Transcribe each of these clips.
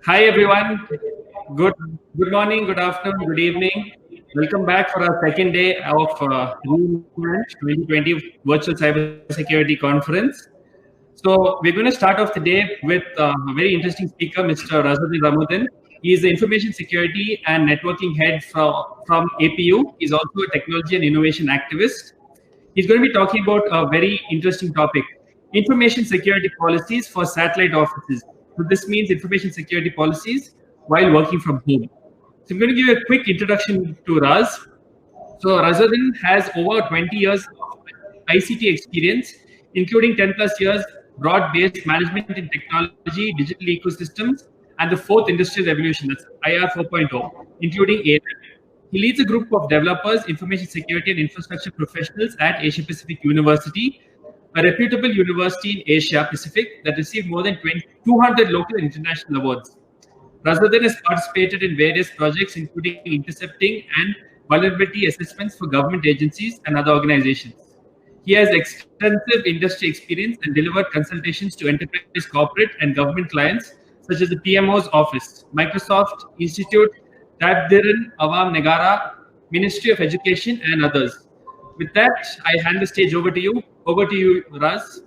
Hi everyone. Good morning, good afternoon, good evening. Welcome back for our second day of Reinvent 2020 Virtual Cybersecurity Conference. So we're going to start off the day with a very interesting speaker, Mr. Rasodin Rammuddin. He is the Information Security and Networking Head from APU. He's also a technology and innovation activist. He's going to be talking about a very interesting topic, information security policies for satellite offices. So this means information security policies while working from home. So I'm going to give you a quick introduction to Raz. So Rasodin has over 20 years of ICT experience, including 10 plus years broad-based management in technology, digital ecosystems, and the fourth industrial revolution, that's IR 4.0, including AI. He leads a group of developers, information security, and infrastructure professionals at Asia Pacific University, a reputable university in Asia Pacific that received more than 200 local and international awards. Rasodin has participated in various projects, including intercepting and vulnerability assessments for government agencies and other organizations. He has extensive industry experience and delivered consultations to enterprise, corporate, and government clients, such as the PMO's office, Microsoft Institute, Tadbiran Awam Negara, Ministry of Education, and others. With that, I hand the stage over to you. Over to you, Raz.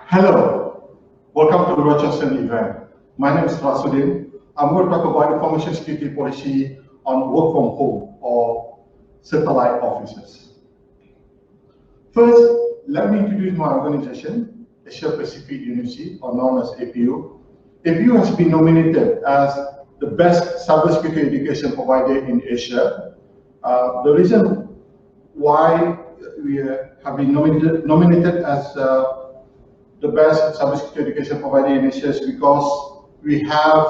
Hello, welcome to the Rocheston event. My name is Rasodin. I'm going to talk about information security policy on work from home or satellite offices. First, let me introduce my organization, Asia Pacific University, or known as APU. APU has been nominated as the best cybersecurity education provider in Asia. The reason why we have been nominated as the best cybersecurity education provider in Asia is because we have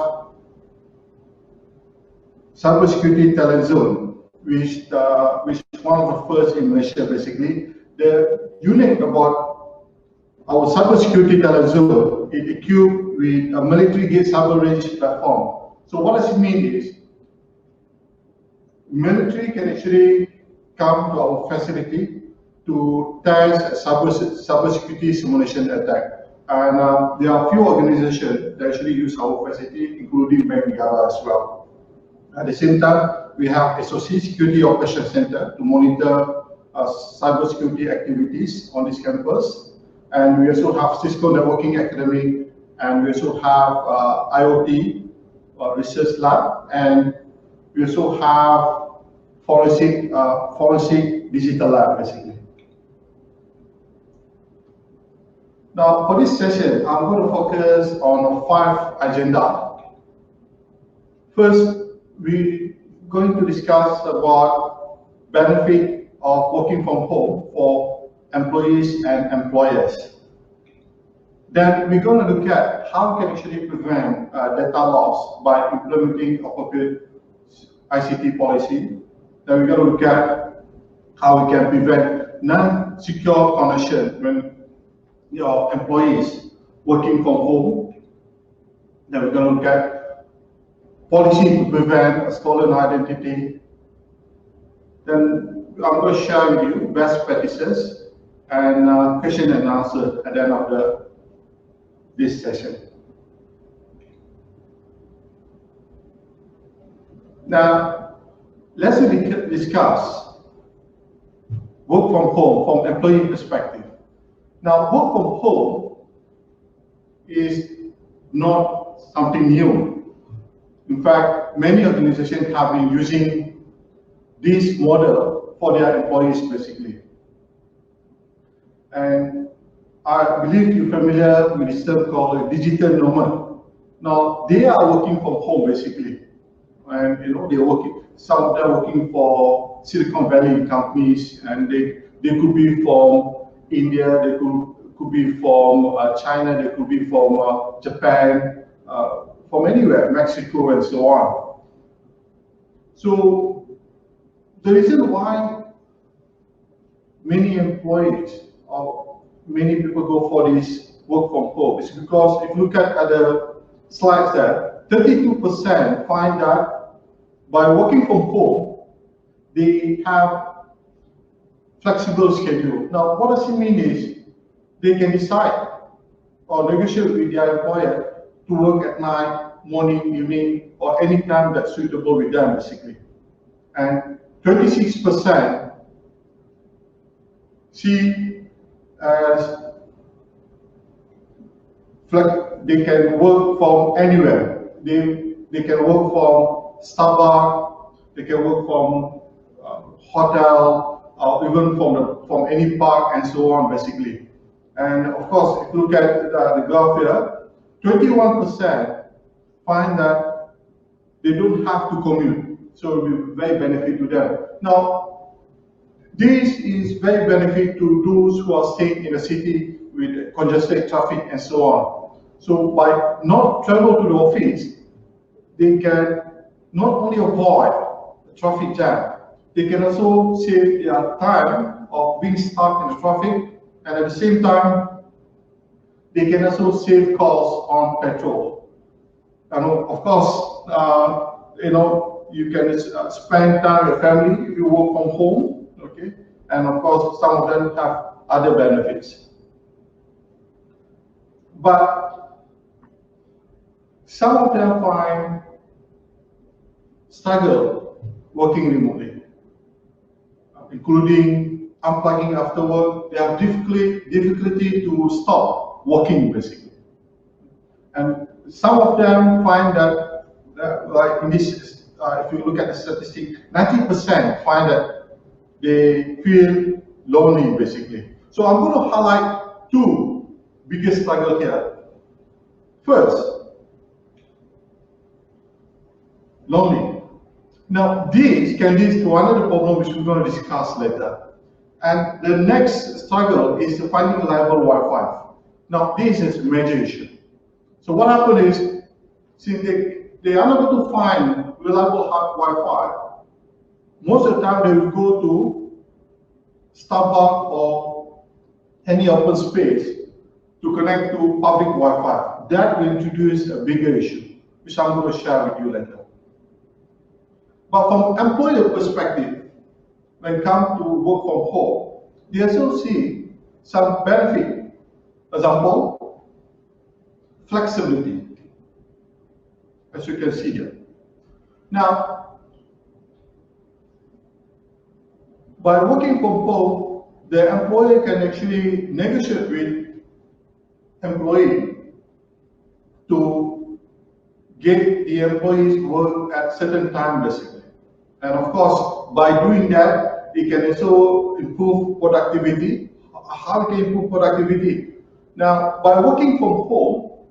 cybersecurity talent zone, which is one of the first in Malaysia. Basically, the unique about our cybersecurity talent zone is equipped with a military-grade cyber range platform. So what does it mean is, military can actually come to our facility to test cybersecurity simulation attack. And there are a few organizations that actually use our facility, including VPN Negara as well. At the same time, we have SOC Security Operations Center to monitor cybersecurity activities on this campus. And we also have Cisco Networking Academy, and we also have IoT Research Lab, and we also have forensic digital lab, basically. Now, for this session, I'm going to focus on 5 agenda. First, we're going to discuss about benefit of working from home for employees and employers. Then we're going to look at how we can actually prevent data loss by implementing appropriate ICT policy. Then we're going to look at how we can prevent non-secure connection when your employees working from home. Then we're going to look at policy to prevent a stolen identity. Then I'm going to share with you best practices and question and answer at the end of this session. Now, let's discuss work from home from employee perspective. Now, work from home is not something new. In fact, many organizations have been using this model for their employees, basically. And I believe you're familiar with this term called digital nomad. Now, they are working from home, basically. And they're working, some of them are working for Silicon Valley companies, and they could be from India, they could be from China, they could be from Japan, from anywhere, Mexico, and so on. So the reason why many employees or many people go for this work from home is because if you look at the slides there, 32% find that by working from home, they have flexible schedule. Now, what does it mean is they can decide or negotiate with their employer to work at night, morning, evening, or any time that's suitable with them, basically. And 26% see as they can work from anywhere. They can work from Starbucks, they can work from hotel, or even from any park and so on, basically. And of course, if you look at the graph here, 21% find that they don't have to commute, so it will be very benefit to them. Now, this is very benefit to those who are staying in a city with congested traffic and so on. So by not travel to the office, they can not only avoid the traffic jam, they can also save their time of being stuck in the traffic, and at the same time, they can also save costs on petrol. And of course, you can spend time with family if you work from home, okay? And of course, some of them have other benefits. But some of them find struggle working remotely, including unplugging after work. They have difficulty to stop working, basically. And some of them find that, like in this, if you look at the statistic, 90% find that they feel lonely, basically. So I'm going to highlight two biggest struggles here. First, lonely. Now, this can lead to another problem which we're going to discuss later. And the next struggle is finding reliable Wi-Fi. Now, this is a major issue. So what happens is, since they are not able to find reliable Wi-Fi, most of the time they will go to Starbucks or any open space to connect to public Wi-Fi. That will introduce a bigger issue, which I'm going to share with you later. But from employer perspective, when it comes to work from home, they also see some benefit. Example, flexibility, as you can see here. Now, by working from home, the employer can actually negotiate with employee to get the employees work at certain time, basically. And of course, by doing that, it can also improve productivity. How can improve productivity? Now, by working from home,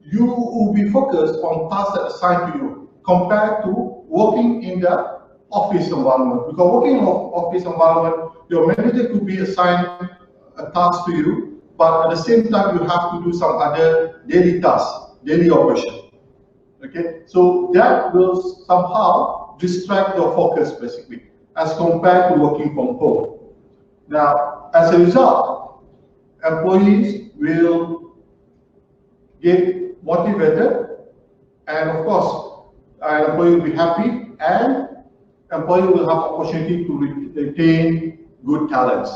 you will be focused on tasks that are assigned to you compared to working in the office environment. Because working in an office environment, your manager could be assigned a task to you, but at the same time, you have to do some other daily tasks, daily operation. Okay, so that will somehow distract your focus, basically, as compared to working from home. Now, as a result, employees will get motivated, and of course, an employee will be happy, and employee will have opportunity to retain good talents.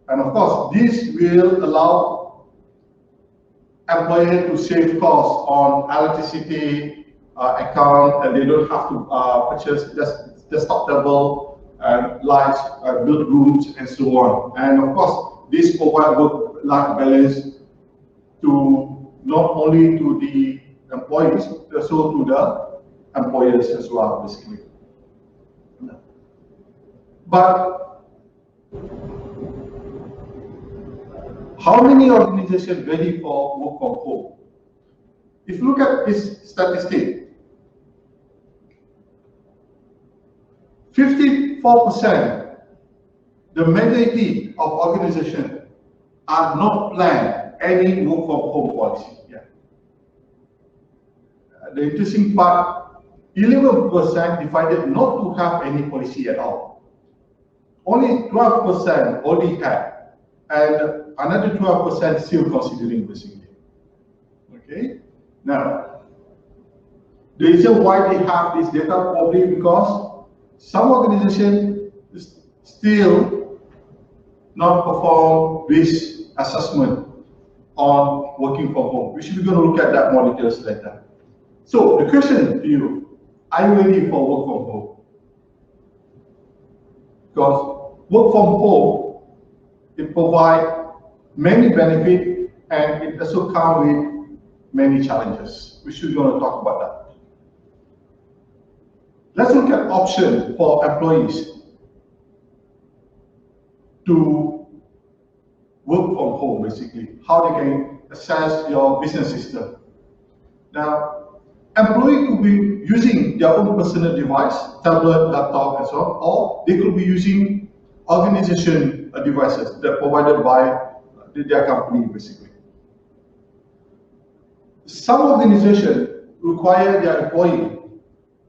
And of course, this will allow employer to save costs on electricity account, and they don't have to purchase desktop table, lights, build rooms, and so on. And of course, this provides work-life balance to not only to the employees, but also to the employers as well, basically. But how many organizations ready for work from home? If you look at this statistic, 54%, the majority of organizations are not planned any work from home policy. Yeah. The interesting part, 11% decided not to have any policy at all. Only 12% already had, and another 12% still considering, basically. Okay. Now, the reason why they have this data probably because some organizations still not perform risk assessment on working from home. We should be going to look at that more details later. So the question to you, are you ready for work from home? Because work from home, it provides many benefits and it also comes with many challenges. We should be going to talk about that. Let's look at options for employees to work from home, basically, how they can access your business system. Now, employee could be using their own personal device, tablet, laptop, and so on, or they could be using organization devices that are provided by their company, basically. Some organizations require their employee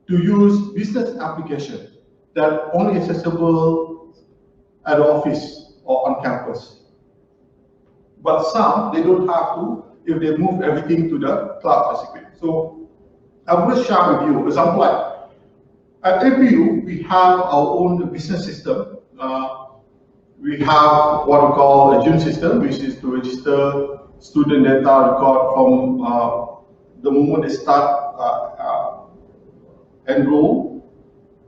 to use business application that are only accessible at the office or on campus. But some, they don't have to if they move everything to the cloud, basically. So I'm going to share with you, example like at APU, we have our own business system. We have what we call a June system, which is to register student data record from the moment they start enroll,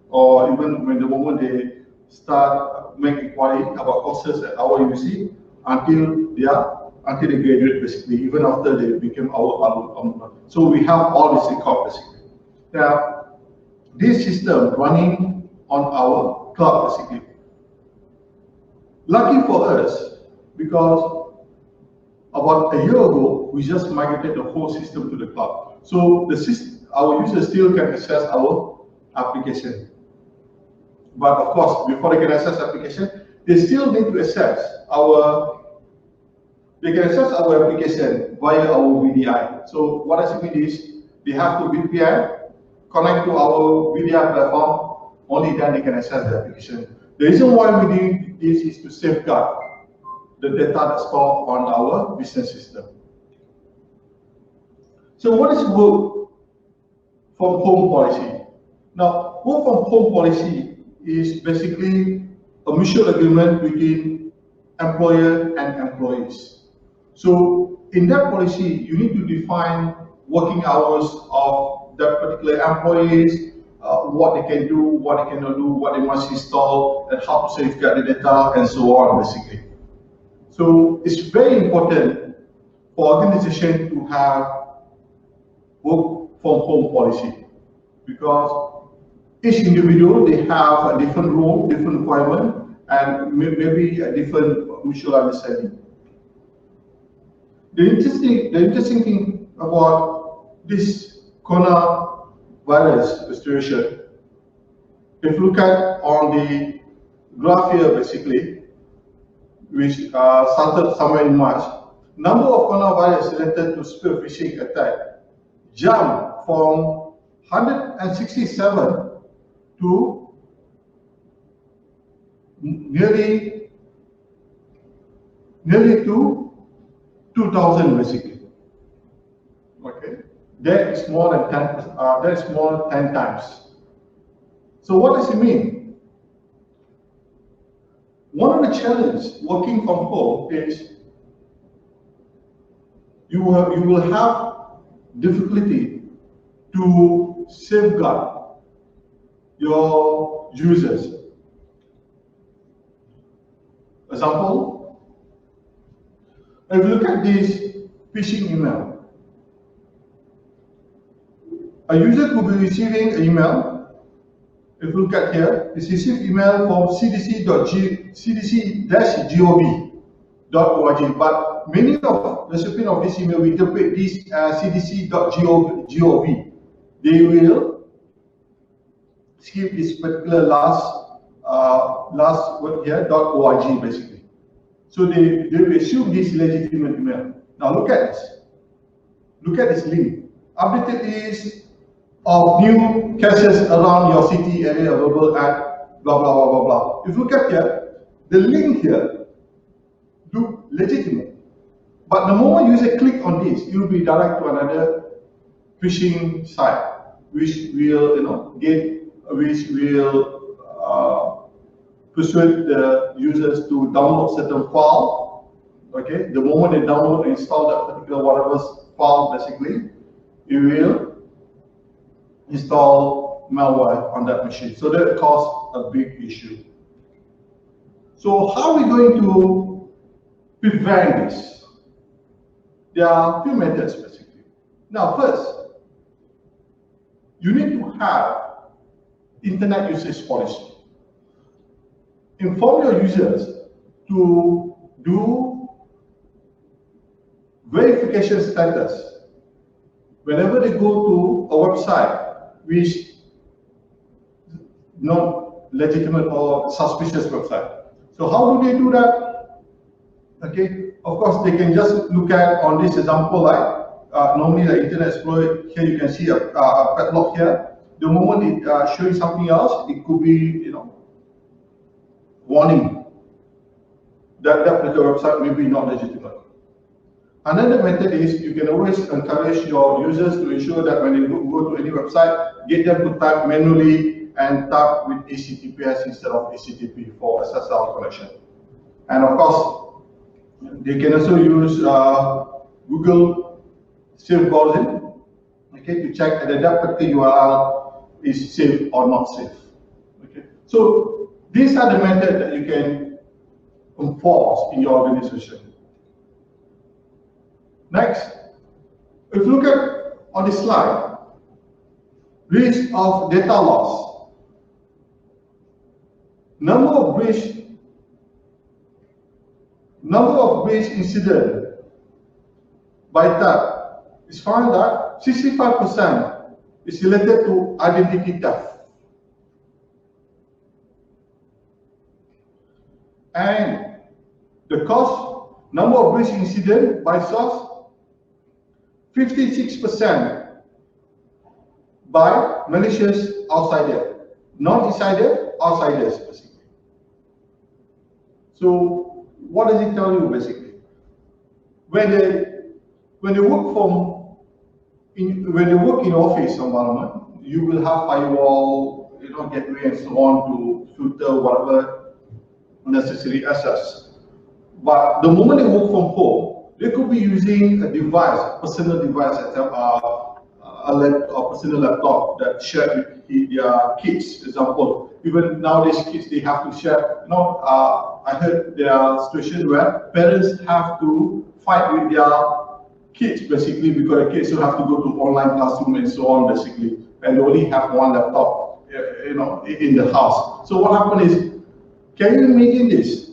or even when the moment they start make inquiry about courses at our university until they graduate, basically, even after they become our alumni. So we have all this record, basically. Now, this system running on our cloud, basically. Lucky for us, because about a year ago, we just migrated the whole system to the cloud. So the system, our users still can access our application. But of course, before they can access application, they still need to access our application via our VDI. So what does it mean is, they have to VPN, connect to our VDI platform, only then they can access the application. The reason why we do this is to safeguard the data that's stored on our business system. So what is work from home policy? Now, work from home policy is basically a mutual agreement between employer and employees. So in that policy, you need to define working hours of that particular employees, what they can do, what they cannot do, what they must install, and how to safeguard the data, and so on, basically. So it's very important for organizations to have work from home policy, because each individual, they have a different role, different requirement, and maybe a different mutual understanding. The interesting thing about this coronavirus situation, if you look at on the graph here, basically, which started somewhere in March, number of coronavirus related to spear phishing attack jumped from 167 to nearly to 2,000, basically. Okay, that is more than 10. That is more than 10 times. So what does it mean? One of the challenges working from home is you will have difficulty to safeguard your users. Example, if you look at this phishing email, a user could be receiving an email. If you look at here, it's received email from cdc-gov.org, but many of the recipients of this email will interpret this as cdc.gov. They will skip this particular last word here, .org, basically. So they will assume this legitimate email. Now look at this. Look at this link. Updated list of new cases around your city area available at blah blah blah blah blah. If you look at here, the link here look legitimate. But the moment user click on this, you will be directed to another phishing site, which will persuade the users to download certain file Okay, the moment they download and install that particular whatever file, basically, it will install malware on that machine. So that causes a big issue. So how are we going to prevent this? There are a few methods, basically. Now, first, you need to have internet usage policy. Inform your users to do verification status whenever they go to a website which is not legitimate or suspicious website. So how do they do that? Okay, of course they can just look at on this example, like normally the Internet Explorer, here you can see a padlock here. The moment it shows something else, it could be, warning that that particular website may be not legitimate. Another method is you can always encourage your users to ensure that when they go to any website, get them to type manually and type with HTTPS instead of HTTP for SSL connection. And of course, they can also use Google safe browsing, okay, to check whether that particular URL is safe or not safe. Okay, so these are the methods that you can enforce in your organization. Next, if you look at on this slide, risk of data loss. Number of breach incident by type is found that 65% is related to identity theft. And the cause, number of breach incident by source, 56% by malicious outsider, not insider, outsiders basically. So what does it tell you basically? When they work in office environment, you will have firewall, gateway and so on to filter whatever necessary access. But the moment they work from home, they could be using a device, a personal device, a personal laptop that shared with their kids. Example, even nowadays kids, they have to share. I heard there are situations where parents have to fight with their kids basically because the kids will have to go to online classroom and so on basically, and they only have one laptop, in the house. So what happened is, can you imagine this?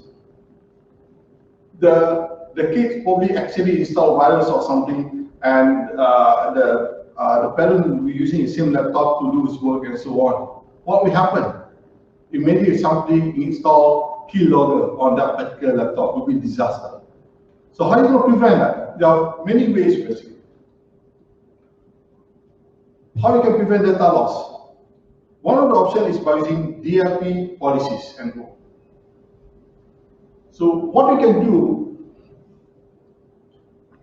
The kids probably actually install virus or something, and the parent will be using the same laptop to do his work and so on. What will happen? Immediately something install keylogger on that particular laptop will be disaster. So how are you going to prevent that? There are many ways basically. How you can prevent data loss? One of the options is by using DLP policies and go. So what you can do,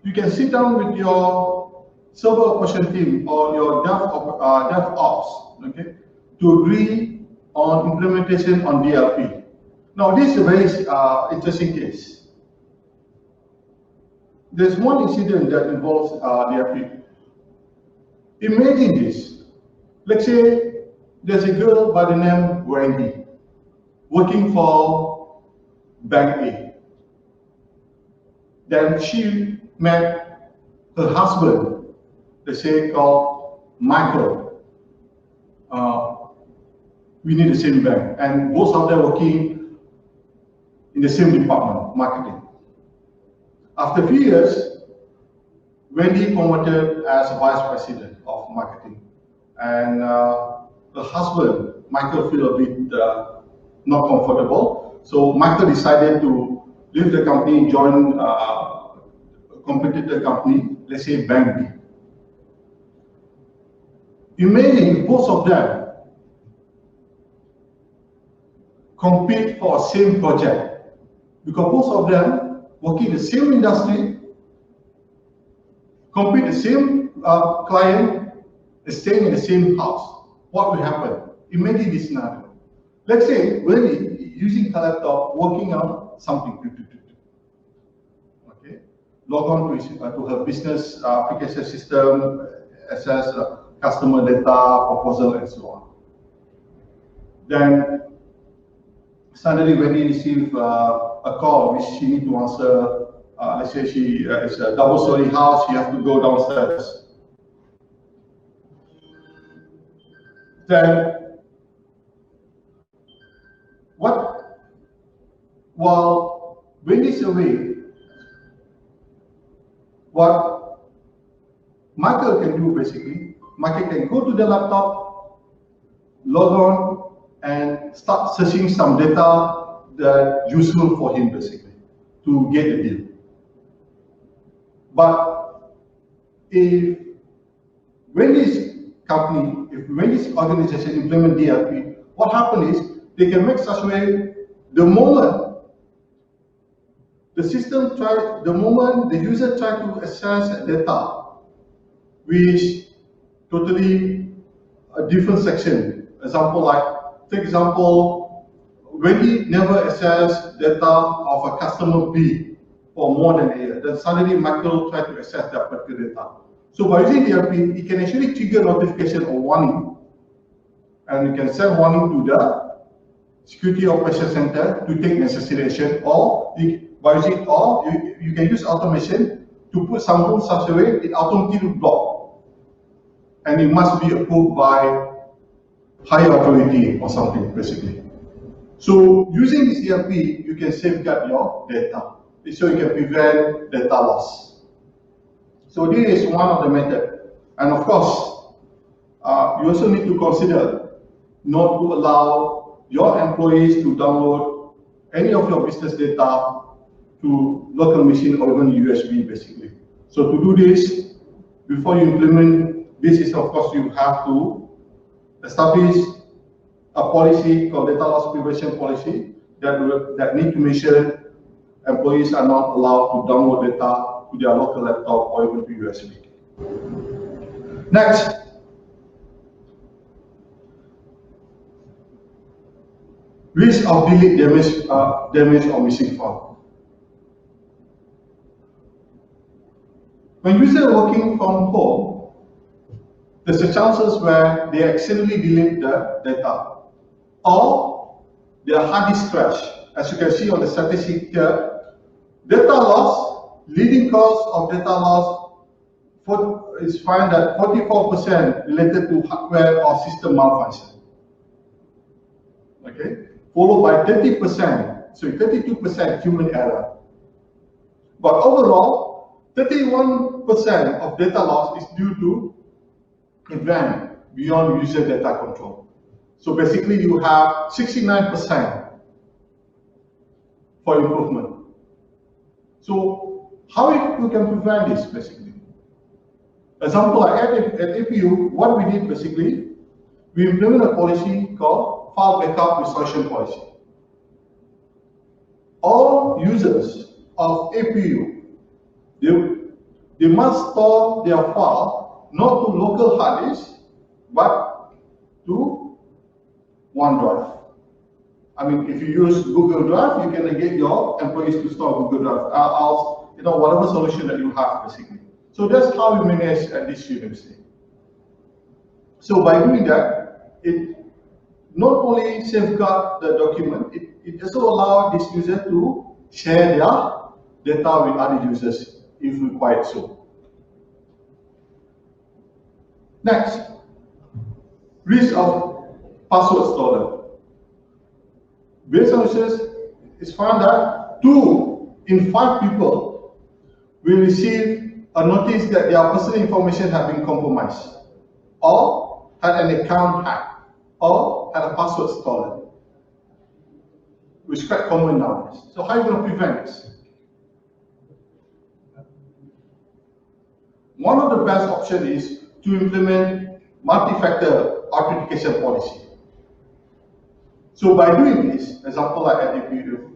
you can sit down with your server operation team or your DevOps, okay, to agree on implementation on DLP. Now this is a very interesting case. There's one incident that involves DLP. Imagine this. Let's say there's a girl by the name Wendy working for Bank A. Then she met her husband, let's say called Michael. We need the same bank, and both of them working in the same department, marketing. After a few years, Wendy promoted as vice president of marketing, and her husband, Michael, feel a bit not comfortable. So Michael decided to leave the company, join a competitor company, let's say Bank B. Imagine both of them compete for the same project, because both of them working in the same industry, compete the same client, staying in the same house. What will happen? Imagine this scenario. Let's say we're using a laptop, working on something. Okay, log on to her business application system, access customer data, proposal, and so on. Then suddenly when he receives a call which she need to answer, let's say it's a double-story house, she has to go downstairs. Then while Wendy's away, what Michael can do basically, Michael can go to the laptop, log on, and start searching some data that's useful for him basically to get a deal. But if Wendy's company, if Wendy's organization implement DLP, what happens is they can make such a way the moment the user try to access data, which totally a different section. Take example, Wendy never access data of a customer B for more than a year. Then suddenly Michael try to access that particular data. So by using DLP, it can actually trigger notification or warning, and you can send warning to the Security Operations Center to take necessary action, or you can use automation to put some rules such a way it automatically block, and it must be approved by higher authority or something basically. So using this DLP, you can safeguard your data, so you can prevent data loss. So this is one of the methods, and of course, you also need to consider not to allow your employees to download any of your business data to local machine or even USB basically. So to do this, before you implement this, is of course you have to establish a policy called data loss prevention policy that need to make sure employees are not allowed to download data to their local laptop or even to USB. Next, risk of delete, damage or missing file. When users are working from home, there's a chances where they accidentally delete the data, or their hard disk crash. As you can see on the statistic here, data loss, leading cause of data loss is found that 44% related to hardware or system malfunction. Okay, followed by 32% human error. But overall, 31% of data loss is due to event beyond user data control. So basically you have 69% for improvement. So how we can prevent this basically? Example, at APU, what we did basically, we implement a policy called file backup restoration policy. All users of APU, they must store their file not to local hard disk, but to OneDrive. I mean, if you use Google Drive, you can get your employees to store Google Drive, else, whatever solution that you have, basically. So that's how we manage at this university. So by doing that, it not only safeguard the document, it also allows this user to share their data with other users if required so. Next, risk of password stolen. Based on research, it's found that 2 in 5 people will receive a notice that their personal information has been compromised, or had an account hacked, or had a password stolen, which is quite common nowadays. So how are you going to prevent this? One of the best options is to implement multi-factor authentication policy. So by doing this, example like at APU,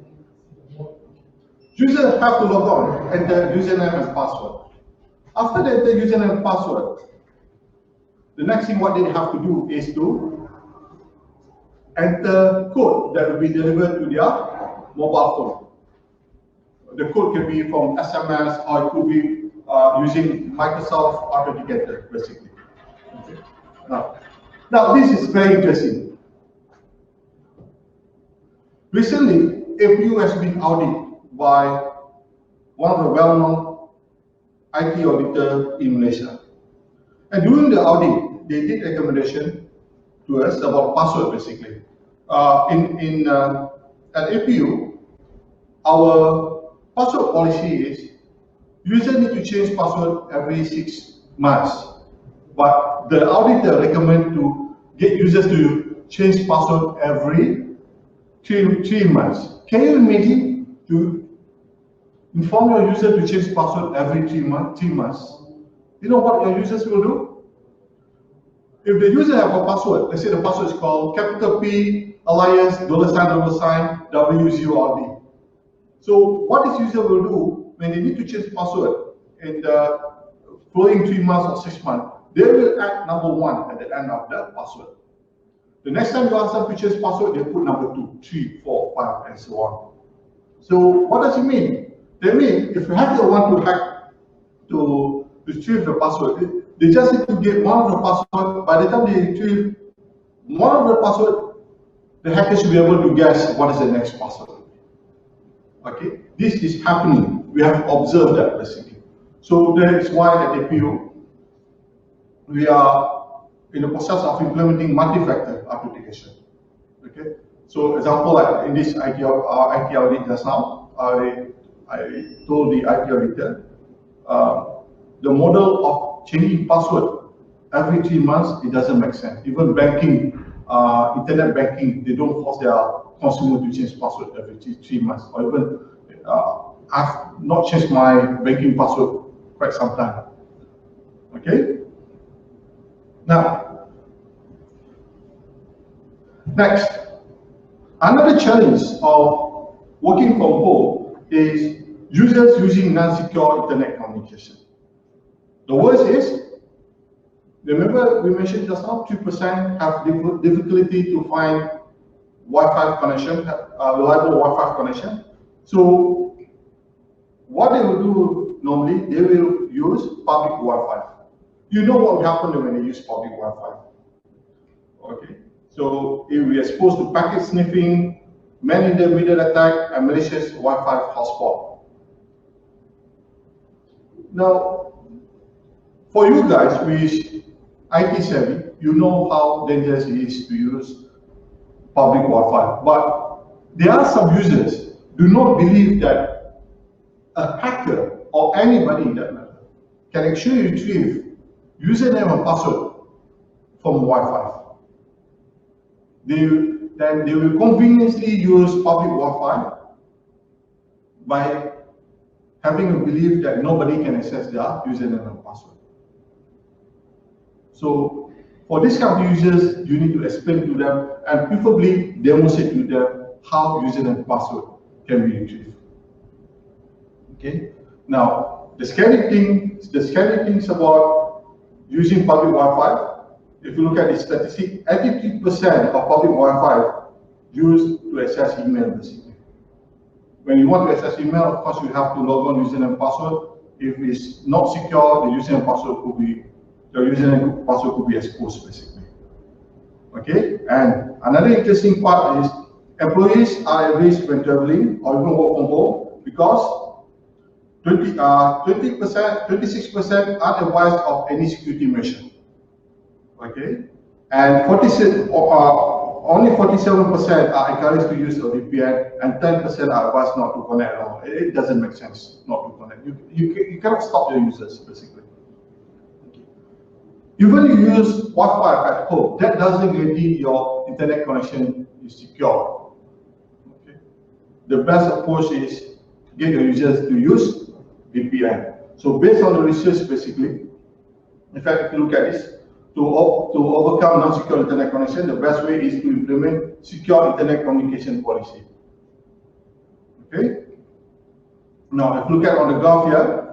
users have to log on, enter username and password. After they enter username and password, the next thing what they have to do is to enter code that will be delivered to their mobile phone. The code can be from SMS or it could be using Microsoft Authenticator, basically. Okay. Now this is very interesting. Recently, APU has been audited by one of the well-known IT auditor in Malaysia. And during the audit, they did recommendation to us about password, basically. At APU, our password policy is user need to change password every 6 months. But the auditor recommend to get users to change password every 3 months. Can you imagine to inform your user to change password every 3 months? You know what your users will do? If the user have a password, let's say the password is called capital P, alias, $, W0RD. So what this user will do when they need to change password in the following 3 months or 6 months, they will add number 1 at the end of the password. The next time you ask them to change password, they put number 2, 3, 4, 5, and so on. So what does it mean? They mean if you have the one to hack to retrieve the password, they just need to get one of the password. By the time they retrieve one of the password, the hacker should be able to guess what is the next password. Okay, this is happening. We have observed that basically. So that is why at APU we are in the process of implementing multi-factor authentication. Okay, so example like in this IT audit just now, I told the IT auditor the model of changing password every 3 months, it doesn't make sense. Even banking, internet banking, they don't force their consumer to change password every 3 months. Or even I've not changed my banking password quite some time. Okay. Now, next, another challenge of working from home is users using non-secure internet communication. The worst is, remember we mentioned just now, 2% have difficulty to find Wi-Fi connection, reliable Wi-Fi connection. So what they will do normally, they will use public Wi-Fi. You know what will happen when they use public Wi-Fi. Okay, so if we are exposed to packet sniffing, man-in-the-middle attack, and malicious Wi-Fi hotspot. Now, for you guys who is IT savvy, you know how dangerous it is to use public Wi-Fi. But there are some users do not believe that a hacker or anybody in that matter can actually retrieve username and password from Wi-Fi. Then they will conveniently use public Wi-Fi by having a belief that nobody can access their username and password. So for this kind of users, you need to explain to them and preferably demonstrate to them how username and password can be retrieved. Okay. Now the scary things about using public Wi-Fi. If you look at the statistic, 83% of public Wi-Fi used to access email basically. When you want to access email, of course, you have to log on username and password. If it's not secure, the username and password could be exposed basically. Okay, and another interesting part is employees are at risk when traveling or even work from home because 26% are advised of any security measure. Okay, and only 47% are encouraged to use a VPN, and 10% are advised not to connect at all. It doesn't make sense not to connect. You cannot stop your users basically. Okay. Even if you use Wi-Fi at home, that doesn't guarantee your internet connection is secure. Okay. The best approach is get your users to use VPN. So based on the research, basically, in fact, if you look at this, to overcome non-secure internet connection, the best way is to implement secure internet communication policy. Okay. Now, if you look at on the graph here,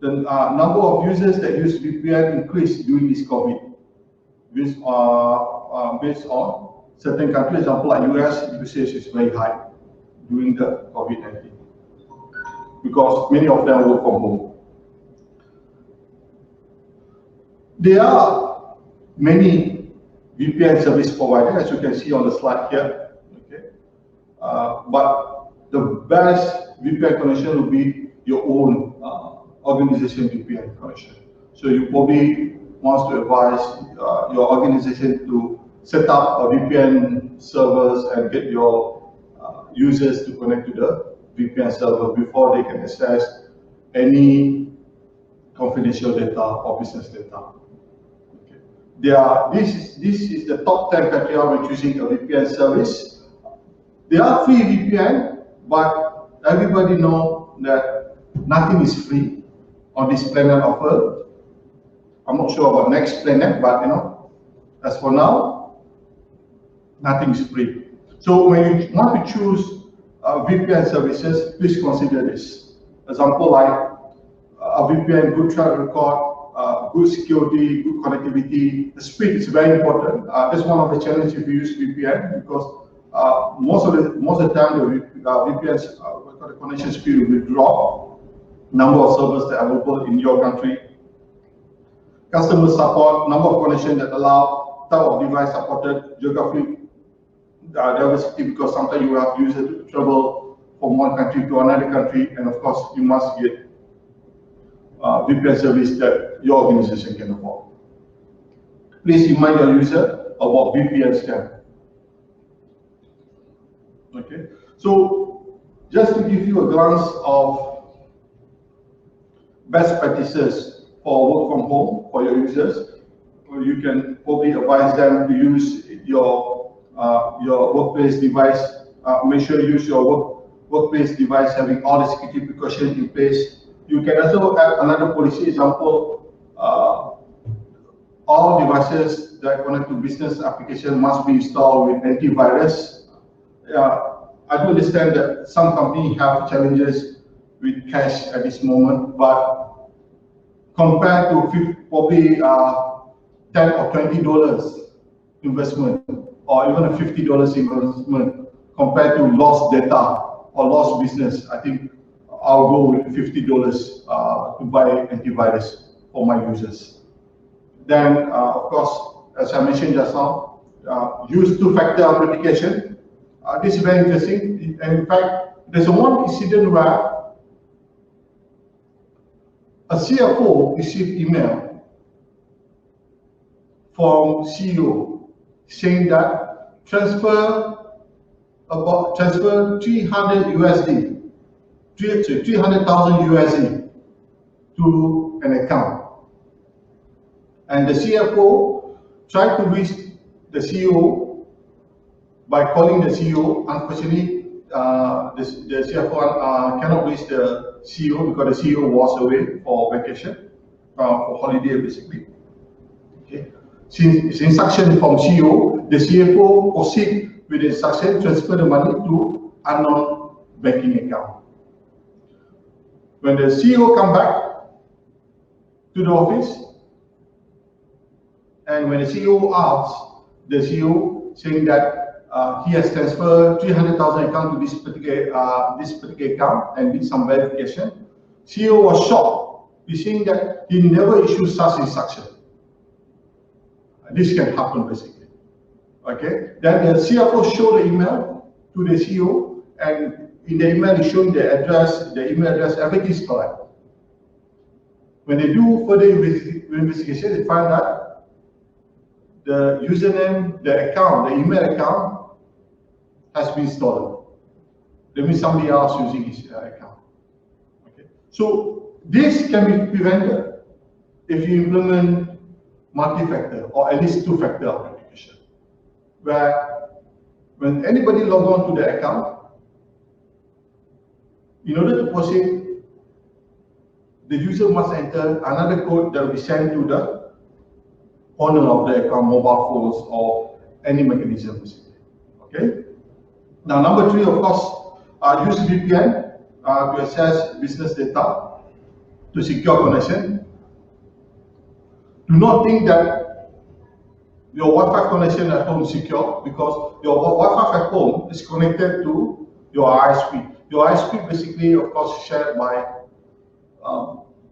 the number of users that use VPN increased during this COVID, based on certain countries. Example like US, usage is very high during the COVID-19. because many of them work from home. There are many VPN service providers, as you can see on the slide here. Okay, but the best VPN connection will be your own organization VPN connection. So you probably want to advise your organization to set up a VPN servers and get your users to connect to the VPN server before they can access any confidential data or business data. Okay. This is the top 10 criteria when choosing a VPN service. There are free VPN, but everybody knows that nothing is free on this planet of Earth. I'm not sure about next planet, but as for now, nothing is free. So when you want to choose VPN services, please consider this. Example like a VPN, good track record, good security, good connectivity. The speed is very important. That's one of the challenges if you use VPN, because most of the time the VPN's the connection speed will drop. Number of servers that are available in your country. Customer support, number of connections that allow, type of device supported, geographic diversity, because sometimes you have users to travel from one country to another country, and of course you must get VPN service that your organization can afford. Please remind your user about VPN scam. Okay, so just to give you a glance of best practices for work from home for your users, you can probably advise them to use your workplace device. Make sure you use your workplace device having all the security precautions in place. You can also add another policy example. All devices that connect to business application must be installed with antivirus. I do understand that some companies have challenges with cash at this moment, but compared to probably $10 or $20 investment, or even a $50 investment, compared to lost data or lost business, I think I'll go with $50 to buy antivirus for my users. Then, of course, as I mentioned just now, use two-factor authentication. This is very interesting. And in fact, there's one incident where a CFO received email from CEO saying that transfer 300 USD, 300,000 USD to an account. And the CFO tried to reach the CEO by calling the CEO. Unfortunately, the CFO cannot reach the CEO because the CEO was away for vacation, for holiday basically. Okay. Since instruction from CEO, the CFO proceed with the instruction, transfer the money to unknown banking account. When the CEO come back to the office, and when the CEO asks the CEO saying that he has transferred 300,000 account to this particular account and did some verification, CEO was shocked. He's saying that he never issued such instruction. This can happen basically. Okay. Then the CFO showed the email to the CEO, and in the email he's showing the address, the email address, everything is correct. When they do further investigation, they find that the username, the account, the email account has been stolen. That means somebody else using his account. Okay. So this can be prevented if you implement multi-factor or at least two-factor authentication, where when anybody log on to the account, in order to proceed, the user must enter another code that will be sent to the owner of the account, mobile phones or any mechanism. Okay. Now, number 3, of course, use VPN to access business data to secure connection. Do not think that your Wi-Fi connection at home is secure, because your Wi-Fi at home is connected to your ISP. Your ISP basically, of course, shared by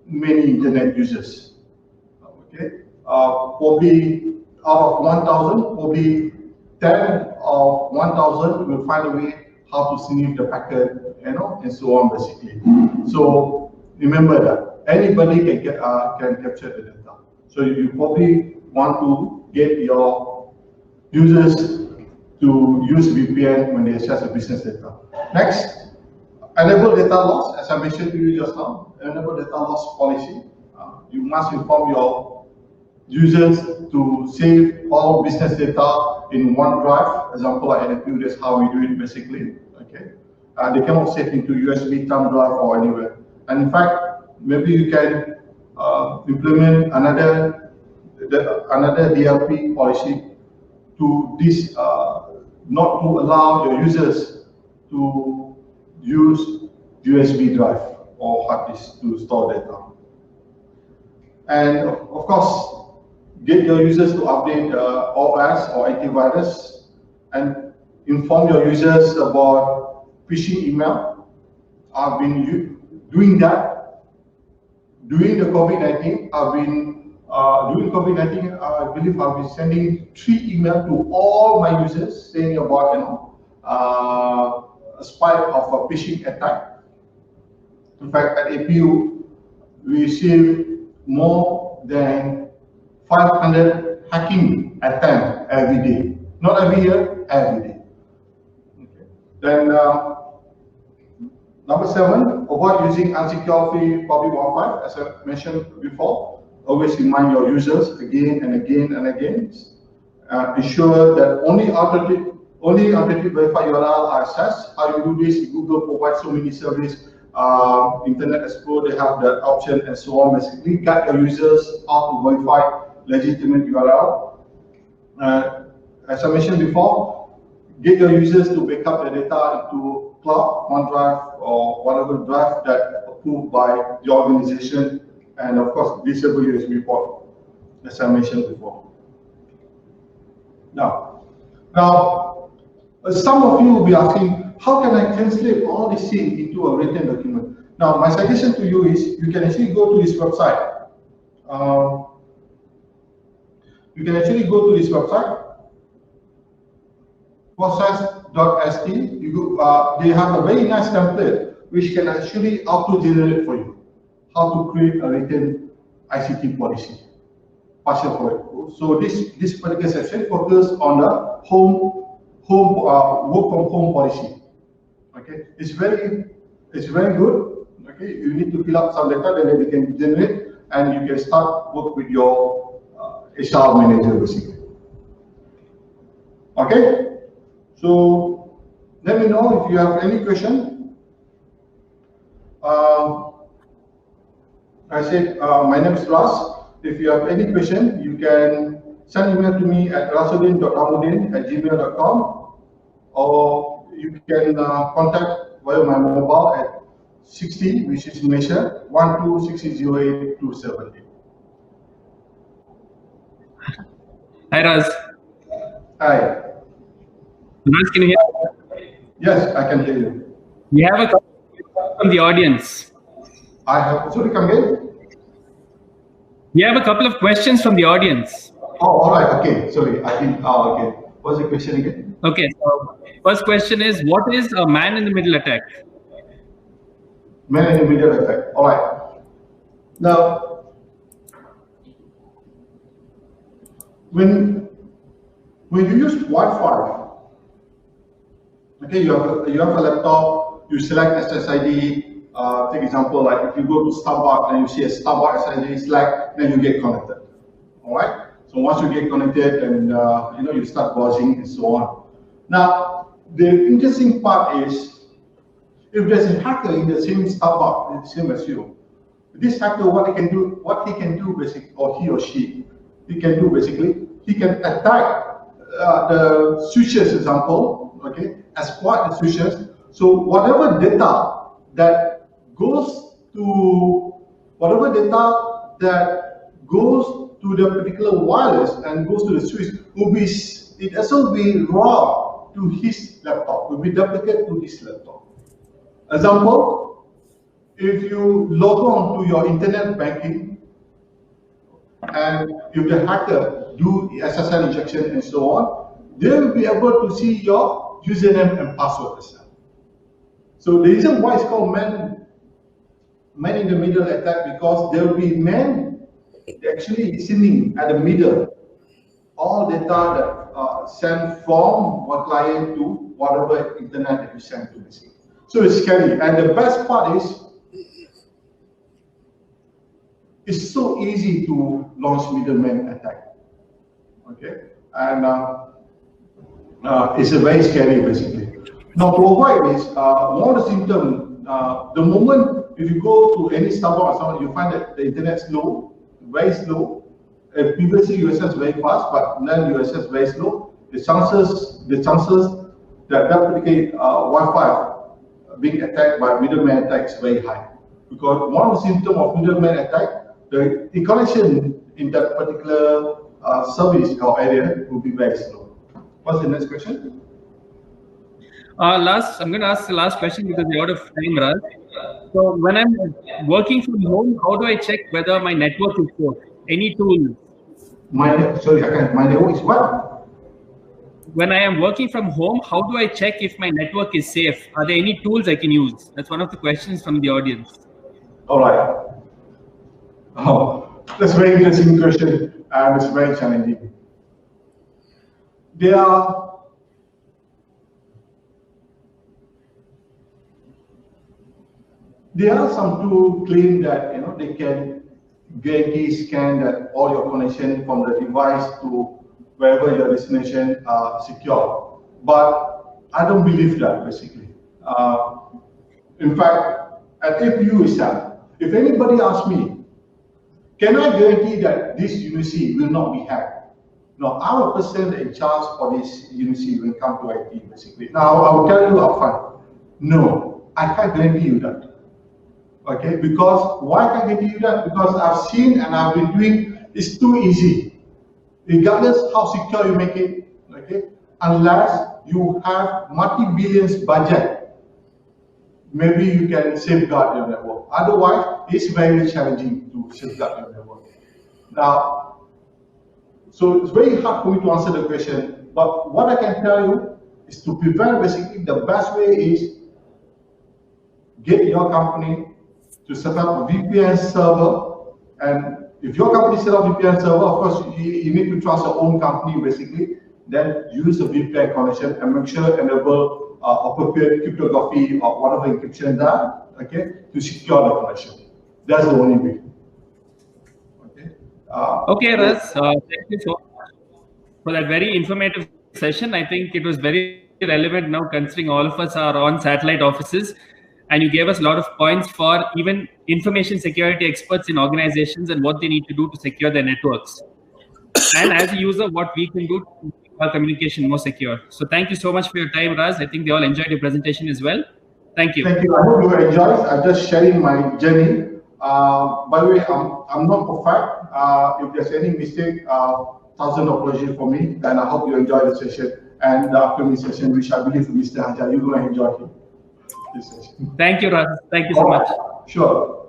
many internet users. Okay, probably out of 1,000, probably 10 of 1,000 will find a way how to sniff the packet, and so on basically. So remember that anybody can capture the data. So you probably want to get your users to use VPN when they access the business data. Next, enable data loss. As I mentioned to you just now, enable data loss policy. You must inform your users to save all business data in OneDrive. Example, like NFU, that's how we do it basically. Okay, they cannot save into USB thumb drive or anywhere. And in fact, maybe you can implement another DLP policy to this, not to allow your users to use USB drive or hard disk to store data. And of course, get your users to update OS or antivirus, and inform your users about phishing email. I've been doing that during the COVID-19. During COVID-19, I believe I've been sending 3 emails to all my users saying about a spike of a phishing attack. In fact, at APU, we received more than 500 hacking attempts every day. Not every year, every day. Okay. Then number 7, avoid using unsecure public Wi-Fi. As I mentioned before, always remind your users again and again and again. Ensure that only authentic verified URL are accessed. How you do this? Google provides so many services. Internet Explorer, they have that option, and so on. Basically, guide your users how to verify legitimate URL. As I mentioned before, get your users to backup their data into cloud, OneDrive, or whatever drive that approved by the organization, and of course, disable USB port, as I mentioned before. Now, some of you will be asking, how can I translate all these things into a written document? Now, my suggestion to you is you can actually go to this website. process.st. They have a very nice template which can actually auto-generate for you how to create a written ICT policy, partial for it. So this particular section focuses on the work from home policy. Okay, it's very good. Okay, you need to fill up some data, then they can generate, and you can start work with your HR manager basically. Okay, so let me know if you have any question. I said my name is Ras. If you have any question, you can send email to me at rasodin.ramuddin@gmail.com, or you can contact via my mobile at 60, which is Malaysia, 12608278. Hi, Raz. Hi. Raz, can you hear me? Yes, I can hear you. We have a question from the audience. Sorry, come again? We have a couple of questions from the audience. Oh, all right. Okay. Sorry, I didn't. Okay. What's the question again? Okay. So, first question is, what is a man-in-the-middle attack? Man-in-the-middle attack. All right. Now, when you use Wi-Fi, okay, you have a laptop. You select SSID. Take example, like if you go to Starbucks and you see a Starbucks SSID select, then you get connected. All right. So once you get connected, and you start browsing and so on. Now, the interesting part is, if there's a hacker in the same Starbucks, the same as you, this hacker, what he can do basically, or he or she, he can attack the switches, example, okay, exploit the switches. So whatever data that goes to the particular wireless and goes to the switch it also will be raw to his laptop, will be duplicated to his laptop. Example, if you log on to your internet banking and if the hacker do SSL injection and so on, they will be able to see your username and password as well. So the reason why it's called man in the middle attack, because there will be man actually sitting at the middle, all data that sent from one client to whatever internet that you send to basically. So it's scary, and the best part is it's so easy to launch middleman attack. Okay, and it's a very scary basically. Now, provide is one of the symptoms. The moment if you go to any Starbucks or something, you find that the internet slow, very slow. Previously, USS very fast, but now USS very slow. The chances that particular Wi-Fi being attacked by middleman attack is very high, because one of the symptoms of middleman attack, the connection in that particular service or area will be very slow. What's the next question? I'm going to ask the last question because we're out of time, Raj. So when I'm working from home, how do I check whether my network is safe? Any tools? My network is what? When I am working from home, how do I check if my network is safe? Are there any tools I can use? That's one of the questions from the audience. All right. Oh, that's a very interesting question, and it's very challenging. There are some tools claim that they can guarantee scan that all your connection from the device to wherever your destination are secure. But I don't believe that basically. In fact, at APU itself, if anybody asks me, can I guarantee that this university will not be hacked? No, I'm a person in charge for this university when it comes to IT basically. Now, I will tell you upfront, no, I can't guarantee you that. Okay, because why can't I guarantee you that? Because I've seen and I've been doing, it's too easy. Regardless how secure you make it, okay, unless you have multi-billions budget, maybe you can safeguard your network. Otherwise, it's very challenging to safeguard your network. Now, so it's very hard for me to answer the question, but what I can tell you is to prevent, basically the best way is get your company to set up a VPN server, and if your company set up a VPN server, of course you need to trust your own company basically, then use a VPN connection and make sure enable appropriate cryptography or whatever encryption done, okay, to secure the connection. That's the only way. Okay. Okay, Raz, thank you so much for that very informative session. I think it was very relevant now, considering all of us are on satellite offices, and you gave us a lot of points for even information security experts in organizations and what they need to do to secure their networks. And as a user, what we can do to make our communication more secure. So thank you so much for your time, Raz. I think they all enjoyed your presentation as well. Thank you. Thank you. I hope you enjoyed. I'm just sharing my journey. By the way, I'm not perfect. If there's any mistake, thousand apologies for me. And I hope you enjoy the session and the upcoming session, which I believe Mr. Hajar, you're going to enjoy this session. Thank you, Raz. Thank you so much. Sure.